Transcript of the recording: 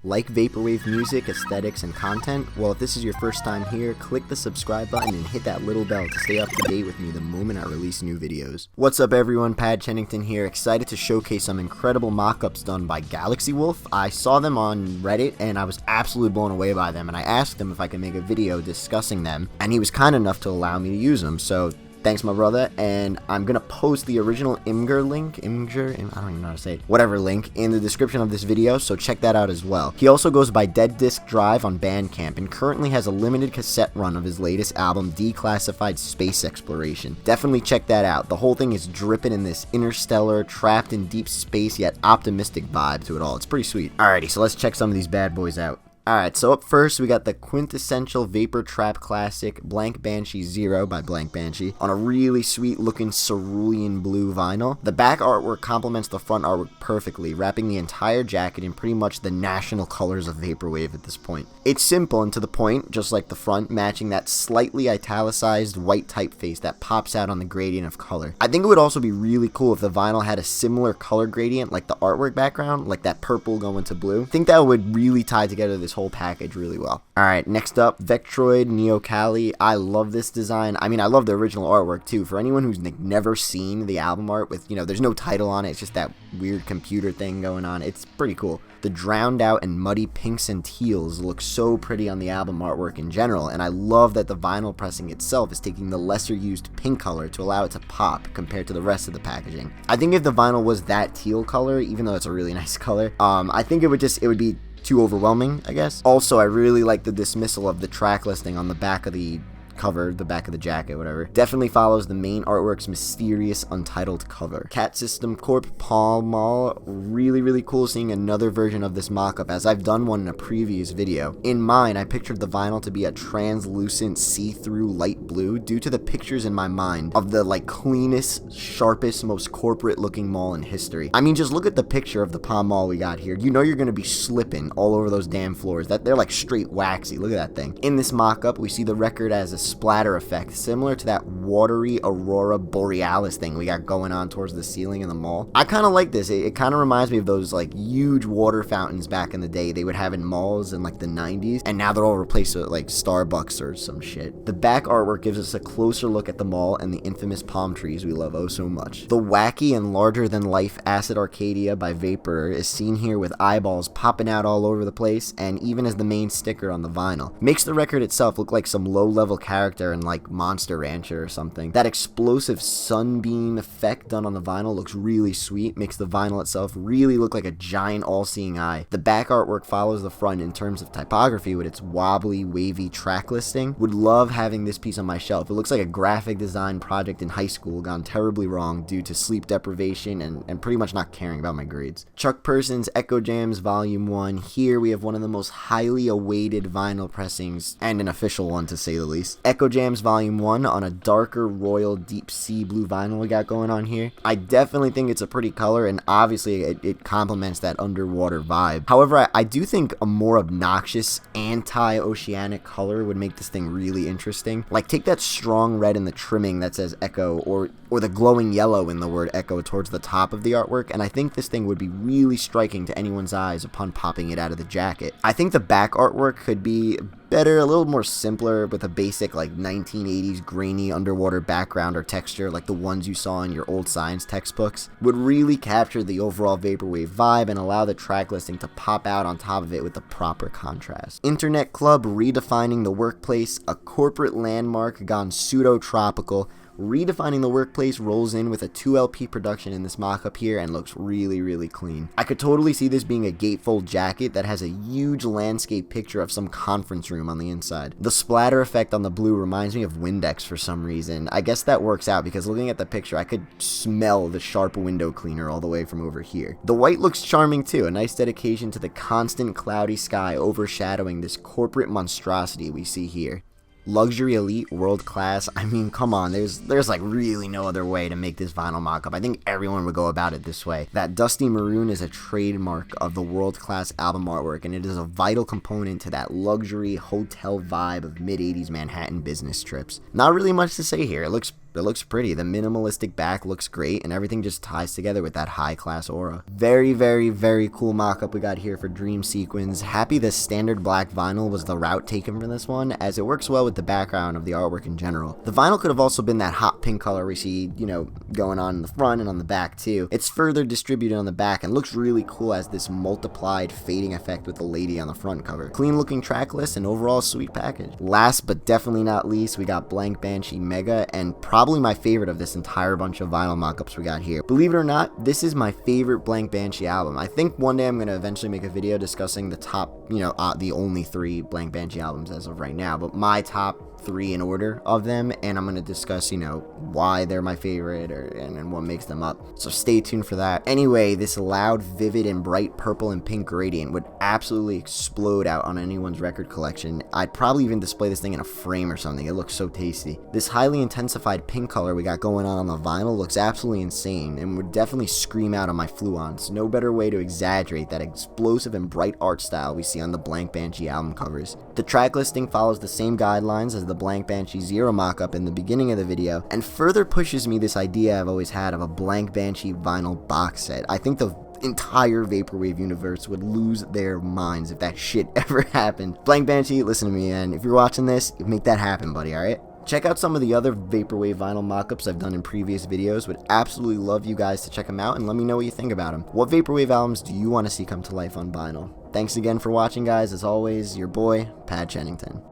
Like Vaporwave music, aesthetics, and content? Well, if this is your first time here, click the subscribe button and hit that little bell to stay up to date with me the moment I release new videos. What's up everyone, Chennington here, excited to showcase some incredible mockups done by Galaxy Wolf. I saw them on Reddit and I was absolutely blown away by them, and I asked him if I could make a video discussing them, and he was kind enough to allow me to use them, so thanks, my brother. And I'm gonna post the original imgur link, I don't even know how to say it, whatever link, in the description of this video, so check that out as well. He also goes by Dead Disc Drive on Bandcamp and currently has a limited cassette run of his latest album, Declassified Space Exploration. Definitely check that out. The whole thing is dripping in this interstellar, trapped in deep space yet optimistic vibe to it all. It's pretty sweet. Alrighty, so let's check some of these bad boys out. Alright, so up first we got the quintessential Vapor Trap classic Blank Banshee 0 by Blank Banshee on a really sweet looking cerulean blue vinyl. The back artwork complements the front artwork perfectly, wrapping the entire jacket in pretty much the national colors of Vaporwave at this point. It's simple and to the point, just like the front, matching that slightly italicized white typeface that pops out on the gradient of color. I think it would also be really cool if the vinyl had a similar color gradient like the artwork background, like that purple going to blue. I think that would really tie together this whole package really well. Alright, next up, Vektroid Neo Kali. I love this design. I mean, I love the original artwork too. For anyone who's never seen the album art with, there's no title on it, it's just that weird computer thing going on. It's pretty cool. The drowned out and muddy pinks and teals look so pretty on the album artwork in general, and I love that the vinyl pressing itself is taking the lesser used pink color to allow it to pop compared to the rest of the packaging. I think if the vinyl was that teal color, even though it's a really nice color, I think it would be too overwhelming, I guess. Also, I really like the dismissal of the track listing on the back of the cover, the back of the jacket, whatever. Definitely follows the main artwork's mysterious untitled cover. Cat System Corp Pall, really cool seeing another version of this mockup, as I've done one in a previous video. In mine, I pictured the vinyl to be a translucent see-through light blue due to the pictures in my mind of the cleanest, sharpest, most corporate looking mall in history. I mean, just look at the picture of the Pall Mall we got here. You know you're gonna be slipping all over those damn floors. They're like straight waxy. Look at that thing. In this mockup, we see the record as a splatter effect, similar to that watery aurora borealis thing we got going on towards the ceiling in the mall. I kind of like this. It kind of reminds me of those huge water fountains back in the day they would have in malls in the 90s, and now they're all replaced with Starbucks or some shit. The back artwork gives us a closer look at the mall and the infamous palm trees we love oh so much. The wacky and larger than life acid Arcadia by Vapor is seen here with eyeballs popping out all over the place, and even as the main sticker on the vinyl. Makes the record itself look like some low-level character in Monster Rancher or something. That explosive sunbeam effect done on the vinyl looks really sweet, makes the vinyl itself really look like a giant all-seeing eye. The back artwork follows the front in terms of typography with its wobbly, wavy track listing. Would love having this piece on my shelf. It looks like a graphic design project in high school gone terribly wrong due to sleep deprivation and pretty much not caring about my grades. Chuck Person's Echo Jams Volume 1. Here we have one of the most highly awaited vinyl pressings, and an official one to say the least. Echo Jams Volume 1 on a darker royal deep sea blue vinyl we got going on here. I definitely think it's a pretty color, and obviously it complements that underwater vibe. However, I do think a more obnoxious anti-oceanic color would make this thing really interesting. Take that strong red in the trimming that says Echo, or the glowing yellow in the word Echo towards the top of the artwork, and I think this thing would be really striking to anyone's eyes upon popping it out of the jacket. I think the back artwork could be better, a little more simpler, with a basic 1980s grainy underwater background or texture like the ones you saw in your old science textbooks. Would really capture the overall Vaporwave vibe and allow the track listing to pop out on top of it with the proper contrast. Internet Club Redefining the Workplace, a corporate landmark gone pseudo-tropical. Redefining the Workplace rolls in with a 2LP production in this mockup here and looks really clean. I could totally see this being a gatefold jacket that has a huge landscape picture of some conference room on the inside. The splatter effect on the blue reminds me of Windex for some reason. I guess that works out because looking at the picture I could smell the sharp window cleaner all the way from over here. The white looks charming too, a nice dedication to the constant cloudy sky overshadowing this corporate monstrosity we see here. Luxury Elite World Class. I mean, come on, there's really no other way to make this vinyl mockup. I think everyone would go about it this way. That dusty maroon is a trademark of the World Class album artwork, and it is a vital component to that luxury hotel vibe of mid-80s Manhattan business trips. Not really much to say here. It looks it looks pretty. The minimalistic back looks great, and everything just ties together with that high-class aura. Very, very, very cool mock-up we got here for Dream Sequins. Happy the standard black vinyl was the route taken for this one, as it works well with the background of the artwork in general. The vinyl could have also been that hot pink color we see, you know, going on in the front and on the back too. It's further distributed on the back and looks really cool as this multiplied fading effect with the lady on the front cover. Clean looking track list and overall sweet package. Last but definitely not least, we got Blank Banshee Mega, and probably my favorite of this entire bunch of vinyl mockups we got here. Believe it or not, this is my favorite Blank Banshee album. I think one day I'm going to eventually make a video discussing the top, you know, the only 3 Blank Banshee albums as of right now, but my top 3 in order of them, and I'm going to discuss, you know, why they're my favorite and what makes them up. So stay tuned for that. Anyway, this loud, vivid, and bright purple and pink gradient would absolutely explode out on anyone's record collection. I'd probably even display this thing in a frame or something. It looks so tasty. This highly intensified pink color we got going on the vinyl looks absolutely insane and would definitely scream out on my fluons. No better way to exaggerate that explosive and bright art style we see on the Blank Banshee album covers. The track listing follows the same guidelines as the Blank Banshee Zero mockup in the beginning of the video, and further pushes me this idea I've always had of a Blank Banshee vinyl box set. I think the entire Vaporwave universe would lose their minds if that shit ever happened. Blank Banshee, listen to me, man. If you're watching this, make that happen, buddy, alright? Check out some of the other Vaporwave vinyl mockups I've done in previous videos. Would absolutely love you guys to check them out and let me know what you think about them. What Vaporwave albums do you want to see come to life on vinyl? Thanks again for watching, guys. As always, your boy, Pad Chennington.